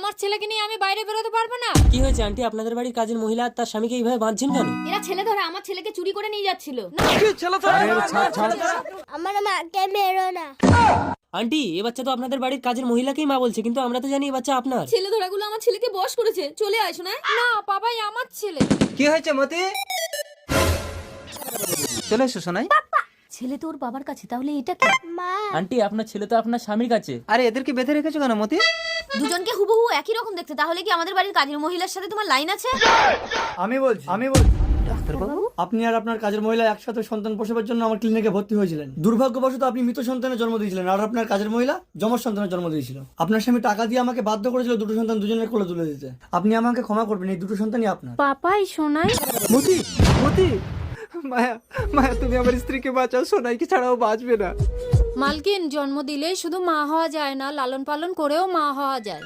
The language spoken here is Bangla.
আমার ছেলেকে নিয়ে আমি বাইরে বেরোতে পারবো না। কি হয়েছে আন্টি, আপনাদের বাড়ির কাজের মহিলা আর তার স্বামীকে এইভাবে বাঁধছেন কেন? এরা ছেলে ধরে আমার ছেলেকে চুরি করে নিয়ে যাচ্ছিল। আমার মাকে মেরো না। আন্টি, এ বাচ্চা তো আপনাদের বাড়ির কাজের মহিলাকেই মা বলছে, কিন্তু আমরা তো জানি এই বাচ্চা আপনার। ছেলে ধরাগুলো আমার ছেলেকে বশ করেছে। চলে আয় শোনায়। না বাবাই আমার ছেলে। কি হয়েছে মতি? চলে এসো শোনাই। ছেলে তো ওর বাবার কাছে, তাহলে এটা কি? মা আন্টি, আপনার ছেলে তো আপনার স্বামীর কাছে। আরে এদেরকে বেঁধে রেখেছো কেন মতি? দুজনকে হুবহু একই রকম দেখতে, তাহলে কি আমাদের বাড়ির কাজের মহিলার সাথে তোমার লাইন আছে? আমি বলছি ডাক্তারবাবু, আপনি আর আপনার কাজের মহিলা একসাথে সন্তান প্রসবের জন্য আমার ক্লিনিকে ভর্তি হয়েছিলেন। দুর্ভাগ্যবশত আপনি মৃত সন্তানের জন্ম দিয়েছিলেন, আর আপনার কাজের মহিলা যমজ সন্তানের জন্ম দিয়েছিল। আপনার স্বামী টাকা দিয়ে আমাকে বাধ্য করেছিল দুটো সন্তান দুজনের কোলে তুলে দিতে। আপনি আমাকে ক্ষমা করবেন, এই দুটো সন্তানই আপনার। পাপাই শোনায়। মতি, মতি, মায়া, মায়া তুমি আমার স্ত্রীকে বাঁচাও, সোনাইকে ছাড়াও বাঁচবে না। মালকিন, জন্ম দিলেই শুধু মা হওয়া যায় না, লালন পালন করেও মা হওয়া যায়।